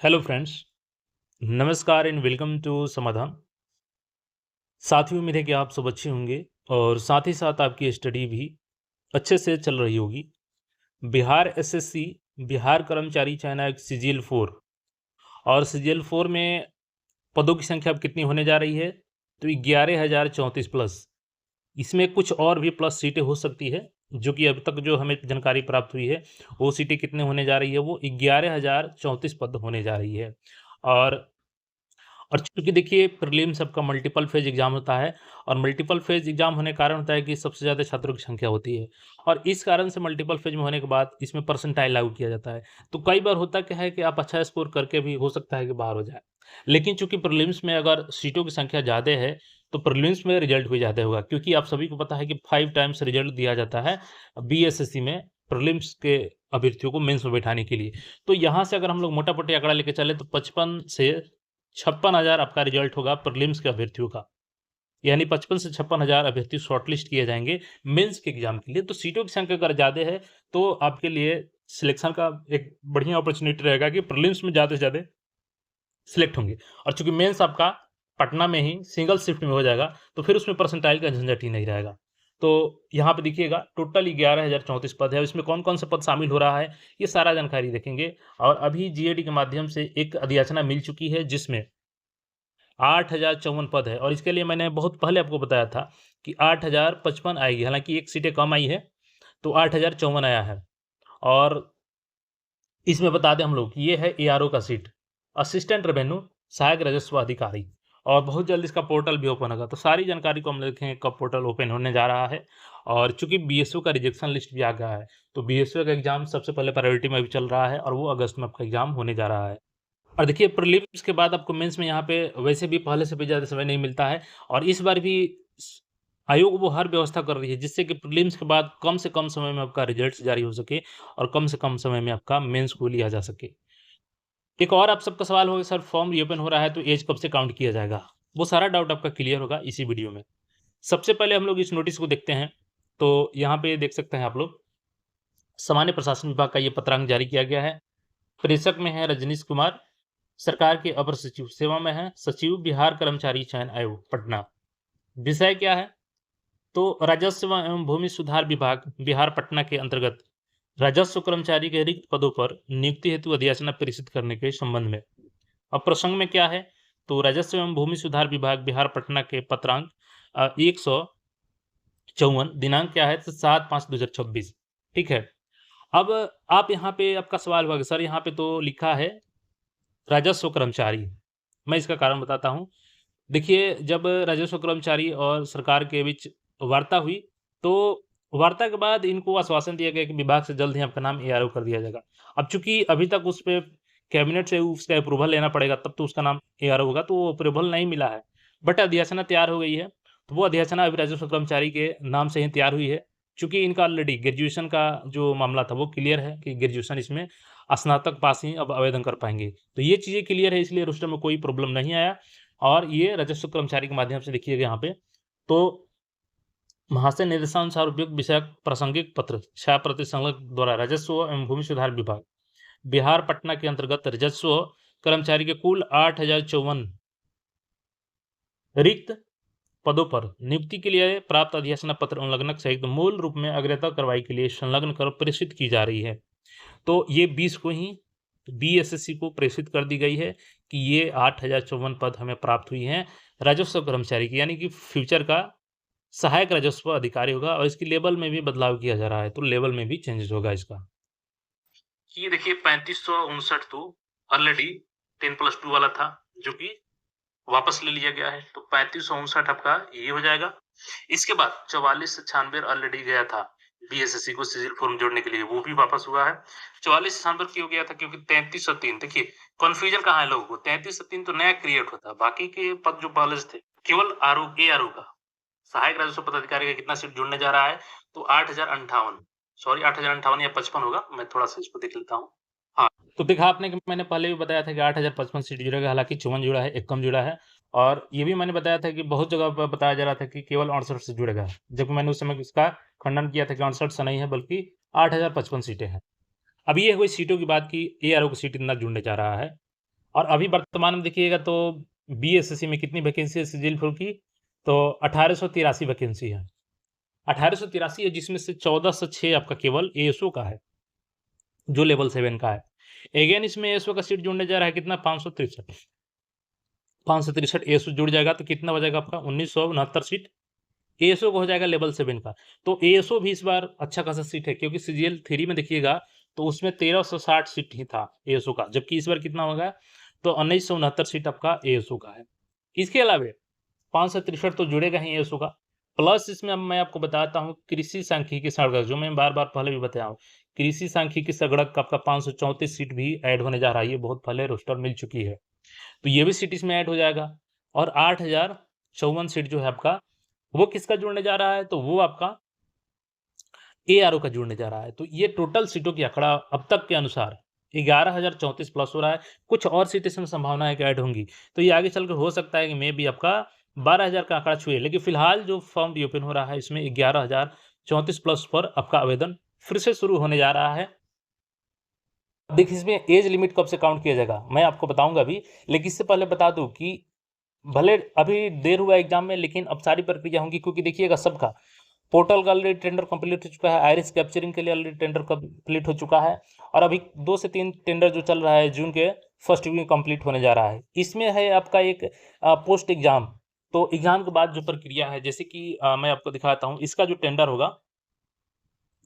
Hello friends, नमस्कार and welcome to समाधान। साथियों, उम्मीद है कि आप सब अच्छे होंगे और साथ ही साथ आपकी स्टडी भी अच्छे से चल रही होगी। बिहार एसएससी, बिहार कर्मचारी चयन आयोग सीजीएल 4 और सीजीएल 4 में पदों की संख्या अब कितनी होने जा रही है? तो 11,034 प्लस। इसमें कुछ और भी प्लस सीटें हो सकती है, जो कि अभी तक जो हमें जानकारी प्राप्त हुई है, वो सीटें कितने होने जा रही है, वो 11,034 पद होने जा रही है। और चूँकि देखिए प्रीलिम्स सबका मल्टीपल फेज़ एग्ज़ाम होता है और मल्टीपल फेज़ एग्ज़ाम होने का कारण होता है कि सबसे ज़्यादा छात्रों की संख्या होती है और इस कारण से मल्टीपल फेज़ में होने के बाद इसमें परसेंटाइल लागू किया जाता है। तो कई बार होता क्या है कि आप अच्छा स्कोर करके भी हो सकता है कि बाहर हो जाए। लेकिन चूँकि प्रीलिम्स में अगर सीटों की संख्या ज़्यादा है, तो प्रीलिम्स में रिज़ल्ट भी ज़्यादा होगा क्योंकि आप सभी को पता है कि 5 टाइम्स रिज़ल्ट दिया जाता है बीएसएससी में प्रीलिम्स के अभ्यर्थियों को मेंस में बैठाने के लिए। तो यहाँ से अगर हम लोग मोटा-मोटी आंकड़ा लेके चलें तो 55 से 56,000 आपका रिजल्ट होगा प्रीलिम्स के अभ्यर्थियों का। यानी 55 से 56,000 अभ्यर्थी शॉर्टलिस्ट किए जाएँगे मेंस के एग्ज़ाम के लिए। तो सीटों की संख्या अगर ज़्यादा है, तो आपके लिए सिलेक्शन का एक बढ़िया अपॉर्च्युनिटी रहेगा कि प्रीलिम्स में ज़्यादा से ज़्यादा सिलेक्ट होंगे। और चूँकि मेंस आपका पटना में ही सिंगल शिफ्ट में हो जाएगा, तो फिर उसमें परसेंटाइल का झंझट ही नहीं रहेगा। तो यहाँ पे देखिएगा टोटल 11,034 पद है, इसमें कौन-कौन से पद शामिल हो रहा है, ये सारा जानकारी देखेंगे। और अभी जीएडी के माध्यम से एक अधियाचना मिल चुकी है जिसमें 8,054 पद है और इसके लिए मैंने बहुत पहले आपको बताया था कि 8,055 आएगी, हालाँकि 1 सीटें कम आई है, तो 8,054 आया है। और इसमें बता दें हम लोग कि ये है एआरओ का सीट, असिस्टेंट रेवेन्यू सहायक राजस्व अधिकारी और बहुत जल्द इसका पोर्टल भी ओपन होगा। तो सारी जानकारी को हम देखेंगे कब पोर्टल ओपन होने जा रहा है। और चूँकि बीएसओ का रिजेक्शन लिस्ट भी आ गया है, तो बीएसओ का एग्ज़ाम सबसे पहले प्रायोरिटी में अभी चल रहा है और वो अगस्त में आपका एग्ज़ाम होने जा रहा है। और देखिए प्रीलिम्स के बाद आपको मेंस में यहाँ पे वैसे भी पहले से भी ज़्यादा समय नहीं मिलता है और इस बार भी स आयोग वो हर व्यवस्था कर रही है जिससे कि प्रीलिम्स के बाद कम से कम समय में आपका रिजल्ट्स जारी हो सके और कम से कम समय में आपका मेंस को लिया जा सके। एक और आप सबका सवाल होगा सर फॉर्म रीओपन हो रहा है तो ऐज कब से काउंट किया जाएगा? वो सारा डाउट आपका क्लियर होगा इसी वीडियो में। सबसे पहले हम लोग इस नोटिस को देखते हैं, तो यहाँ पे देख सकते हैं आप लोग, सामान्य प्रशासन विभाग का ये पत्रांक जारी किया गया है। प्रेषक में है रजनीश कुमार, सरकार के अपर सचिव, सेवा में है सचिव बिहार कर्मचारी चयन आयोग पटना। विषय क्या है? तो राजस्व एवं भूमि सुधार विभाग बिहार पटना के अंतर्गत राजस्व कर्मचारी के रिक्त पदों पर नियुक्ति हेतु अधियाचना प्रेषित करने के संबंध में। अब प्रसंग में क्या है? तो राजस्व एवं भूमि सुधार विभाग बिहार पटना के पत्रांक 154 दिनांक क्या है? तो 7/5/2026 ठीक है। अब आप यहाँ पे आपका सवाल होगा कि सर यहाँ पे तो लिखा है राजस्व कर्मचारी। मैं इसका कारण बताता हूँ। देखिए, जब राजस्व कर्मचारी और सरकार के बीच वार्ता हुई, तो वार्ता के बाद इनको आश्वासन दिया गया कि विभाग से जल्द ही आपका नाम एआरओ कर दिया जाएगा। अब चूँकि अभी तक उस पे कैबिनेट से उसका अप्रूवल लेना पड़ेगा, तब तो उसका नाम एआरओ होगा, तो वो अप्रूवल नहीं मिला है। बट अधियाचना तैयार हो गई है, तो वो अधियाचना अभी राजस्व कर्मचारी के नाम से ही तैयार हुई है। चूँकि इनका ऑलरेडी ग्रेजुएशन का जो मामला था, वो क्लियर है कि ग्रेजुएशन इसमें स्नातक पास ही अब आवेदन कर पाएँगे। तो ये चीज़ें क्लियर है, इसलिए रोस्टर में कोई प्रॉब्लम नहीं आया। और ये राजस्व कर्मचारी के माध्यम से देखिएगा यहाँ पे, तो महाशय निर्देशानुसार उपयुक्त विषयक प्रासंगिक पत्र छायाप्रति संलग्न द्वारा राजस्व एवं भूमि सुधार विभाग बिहार पटना के अंतर्गत राजस्व कर्मचारी के कुल 8,054 रिक्त पदों पर नियुक्ति के लिए प्राप्त अधियाचना पत्र उल्लंघनक सहित मूल रूप में अग्रता कार्रवाई के लिए संलग्न कर प्रेषित की जा रही है। तो ये 20 को ही बीएसएससी को प्रेषित कर दी गई है कि ये 8,054 पद हमें प्राप्त हुई हैं राजस्व कर्मचारी की, यानी कि फ्यूचर का सहायक राजस्व अधिकारी होगा और इसकी लेवल में भी बदलाव किया जा रहा है, तो लेवल में भी चेंजेस होगा इसका। ये देखिए 3559 तो ऑलरेडी 10+2 वाला था, जो कि वापस ले लिया गया है, तो 3559 आपका ये हो जाएगा। इसके बाद 4496 ऑलरेडी गया था बीएसएससी को सीजीएल फॉर्म जोड़ने के लिए, वो भी वापस हुआ है। 4496 क्यों गया था? क्योंकि 3303, देखिए कंफ्यूजन कहाँ है लोगों को, 3303 तो नया क्रिएट होता है, बाकी के पद जो पहले से थे केवल एआरओ का सहायक राजस्व पदाधिकारी का कितना सीट जुड़ने जा रहा है? तो 8,058, सॉरी 8,058 या 55 होगा, मैं थोड़ा-सा इसको देख लेता हूँ। हाँ, तो देखा आपने कि मैंने पहले भी बताया था कि 8,055 सीट जुड़ेगा, हालाँकि 54 जुड़ा है, 1 कम जुड़ा है। और ये भी मैंने बताया था कि बहुत जगह पे बताया जा रहा था कि केवल 68 से जुड़ेगा, जबकि मैंने उस समय इसका खंडन किया था कि 68 से नहीं है बल्कि 8,055 सीटें हैं। अब ये हुई सीटों की बात कि एआरओ की सीट इतना जुड़ने जा रहा है। और अभी वर्तमान में देखिएगा तो बीएसएससी में कितनी वैकेंसी है सिविल फोर्स की? तो 1883 वैकेंसी है। 1883 है, जिसमें से 1406 आपका केवल एएसओ का है, जो लेवल 7 का है। अगेन इसमें एएसओ का सीट जुड़ने जा रहा है कितना? 563। 563 एएसओ जुड़ जाएगा तो कितना हो जाएगा आपका? 1969 सीट एएसओ का हो जाएगा लेवल 7 का। तो एएसओ भी इस बार अच्छा खासा सीट है, क्योंकि सीजीएल 3 में देखिएगा तो उसमें 1360 सीट ही था एएसओ का, जबकि इस बार कितना होगा? तो 1969 सीट आपका एएसओ का है। इसके अलावे 563 तो जुड़ेगा ही एएसओ का, प्लस इसमें अब मैं आपको बताता हूँ कृषि सांख्यिकी संगणक, जो मैं बार-बार पहले भी बताया हूँ। कृषि सांख्यिकी संगणक का आपका 534 सीट भी ऐड होने जा रहा है, ये बहुत पहले रोस्टर मिल चुकी है। तो ये भी सीट इसमें ऐड हो जाएगा और 8054 सीट जो है आपका, वो किसका जुड़ने जा रहा है? तो वो आपका एआरओ का जुड़ने जा रहा है। तो ये टोटल सीटों की आंकड़ा अब तक के अनुसार 11,034 प्लस हो रहा है। कुछ और सीटें इसमें संभावना है कि ऐड होंगी। तो ये आगे चलकर हो सकता है कि मे बी आपका 12,000 का आंकड़ा छुए। लेकिन फिलहाल जो फॉर्म रीओपन हो रहा है इसमें 11,034 प्लस पर आपका आवेदन फिर से शुरू होने जा रहा है। देखिए इसमें एज लिमिट कब से काउंट किया जाएगा मैं आपको बताऊंगा अभी, लेकिन इससे पहले बता दूं कि भले अभी देर हुआ एग्जाम में, लेकिन अब सारी प्रक्रिया होंगी, क्योंकि देखिएगा सबका पोर्टल का ऑलरेडी टेंडर कंप्लीट हो चुका है, आइरिस कैप्चरिंग के लिए ऑलरेडी टेंडर कंप्लीट हो चुका है और अभी 2 से 3 टेंडर जो चल रहा है जून के फर्स्ट वीक में कंप्लीट होने जा रहा है। इसमें है आपका एक पोस्ट एग्जाम, तो एग्जाम के बाद जो प्रक्रिया है, जैसे कि मैं आपको दिखाता हूँ इसका जो टेंडर होगा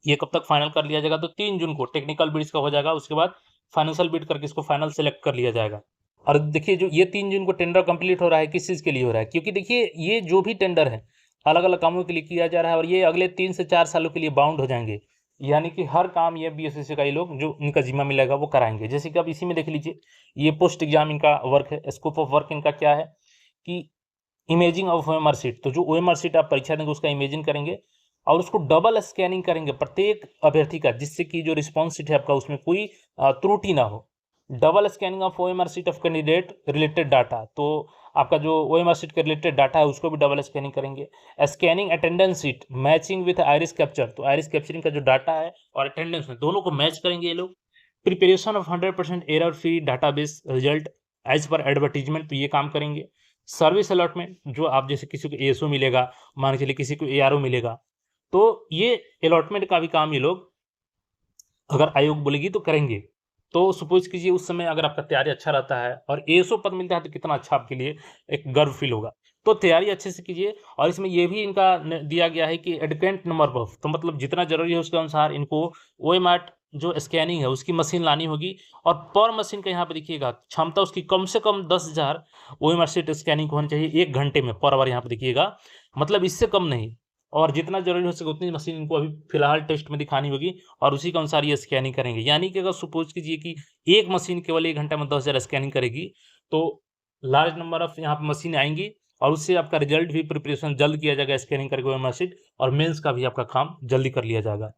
ये कब तक फाइनल कर लिया जाएगा? तो 3 जून को टेक्निकल बिड्स का हो जाएगा, उसके बाद फाइनेंशियल बिड करके इसको फाइनल सेलेक्ट कर लिया जाएगा। और देखिए जो ये 3 जून को टेंडर कंप्लीट हो रहा है, किस चीज़ के लिए हो रहा है? क्योंकि देखिए ये जो भी टेंडर है अलग-अलग कामों के लिए किया जा रहा है और ये अगले 3 से 4 सालों के लिए बाउंड हो जाएँगे। यानी कि हर काम ये बीएसएससी का ये लोग जो इनका ज़िम्मा मिलेगा वो कराएँगे। जैसे कि आप इसी में देख लीजिए, ये पोस्ट एग्जाम इनका वर्क है, स्कोप ऑफ वर्क इनका क्या है कि इमेजिंग ऑफ ओएमआर शीट। तो जो ओएमआर शीट आप परीक्षा देंगे उसका इमेजिन करेंगे और उसको डबल स्कैनिंग करेंगे प्रत्येक अभ्यर्थी का, जिससे कि जो रिस्पॉन्स शीट है आपका उसमें कोई त्रुटि ना हो। Double scanning of OMR sheet of candidate related data, तो आपका जो ओएमआर शीट के रिलेटेड डाटा है उसको भी डबल स्कैनिंग करेंगे। Scanning attendance sheet matching with iris capture, तो आइरिस कैप्चरिंग का जो डाटा है और अटेंडेंस में दोनों को मैच करेंगे ये लोग। Preparation of 100% error free database result as per advertisement, तो ये काम करेंगे। सर्विस अलॉटमेंट, जो आप जैसे किसी को एएसओ मिलेगा, मान के चलिए किसी को एआरओ मिलेगा, तो ये अलॉटमेंट का भी काम ये लोग अगर आयोग बोलेगी तो करेंगे। तो सपोज कीजिए उस समय अगर आपका तैयारी अच्छा रहता है और एएसओ पद मिलता है तो कितना अच्छा आपके लिए एक गर्व फील होगा। तो तैयारी अच्छे से कीजिए और इसमें ये भी इनका दिया गया है कि एडुकेंट नंबर ऑफ, तो मतलब जितना जरूरी है उसके अनुसार इनको ओएमआर जो स्कैनिंग है उसकी मशीन लानी होगी और पर मशीन का यहाँ पे देखिएगा क्षमता उसकी कम से कम 10,000 ओएमआर शीट स्कैनिंग होनी चाहिए 1 घंटे में पर आवर, यहाँ पे देखिएगा, मतलब इससे कम नहीं। और जितना ज़रूरी हो सके उतनी मशीन इनको अभी फ़िलहाल टेस्ट में दिखानी होगी और उसी के अनुसार ये स्कैनिंग करेंगे। यानी कि अगर सपोज़ कीजिए कि एक मशीन केवल 1 घंटे में 10,000 स्कैनिंग करेगी, तो लार्ज नंबर ऑफ़ यहाँ पे मशीन आएँगी और उससे आपका रिज़ल्ट भी प्रिपरेशन जल्द किया जाएगा स्कैनिंग करके ओएमआर शीट, और मेंस का भी आपका काम जल्दी कर लिया जाएगा।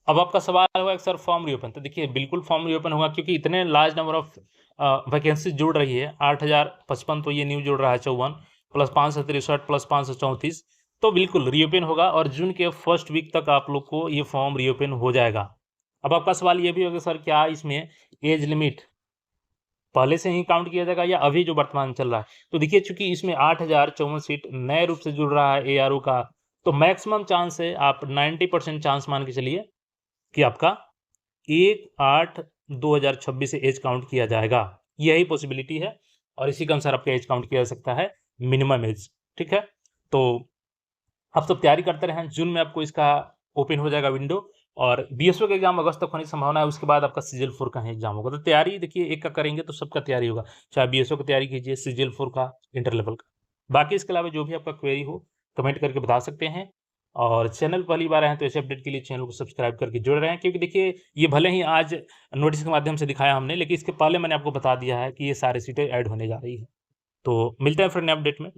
अब आपका सवाल होगा कि सर फॉर्म रीओपन, तो देखिए बिल्कुल फॉर्म रीओपन होगा, क्योंकि इतने लार्ज नंबर ऑफ़ वैकेंसी जुड़ रही है। 8,055 तो ये न्यू जुड़ रहा है 54 प्लस 563 प्लस 534, तो बिल्कुल रीओपन होगा और जून के फर्स्ट वीक तक आप लोग को ये फॉर्म रीओपन हो जाएगा। अब आपका सवाल ये भी होगा सर क्या इसमें एज लिमिट पहले से ही काउंट किया जाएगा या अभी जो वर्तमान चल रहा है? तो देखिए चूंकि इसमें 8,054 सीट नए रूप से जुड़ रहा है एआरओ का, तो मैक्सिमम चांस है, आप 90% चांस मान के चलिए कि आपका 1/8/2026 से एज काउंट किया जाएगा। यही पॉसिबिलिटी है और इसी के अनुसार आपका एज काउंट किया जा सकता है, मिनिमम एज। ठीक है, तो आप सब तैयारी करते रहें, जून में आपको इसका ओपन हो जाएगा विंडो और बीएसओ का एग्जाम अगस्त तक होने की संभावना है। उसके बाद आपका सीजीएल 4 का ही एग्जाम होगा। तो तैयारी देखिए एक का करेंगे तो सबका तैयारी होगा, चाहे बीएसओ की तैयारी कीजिए, सीजीएल 4 का, इंटर लेवल का। बाकी इसके अलावा जो भी आपका क्वेरी हो कमेंट करके बता सकते हैं और चैनल पहली बार आए हैं तो ऐसे अपडेट के लिए चैनल को सब्सक्राइब करके जुड़ रहे हैं, क्योंकि देखिए ये भले ही आज नोटिस के माध्यम से दिखाया हमने, लेकिन इसके पहले मैंने आपको बता दिया है कि ये सारी सीटें ऐड होने जा रही है। तो मिलते हैं फिर नए अपडेट में।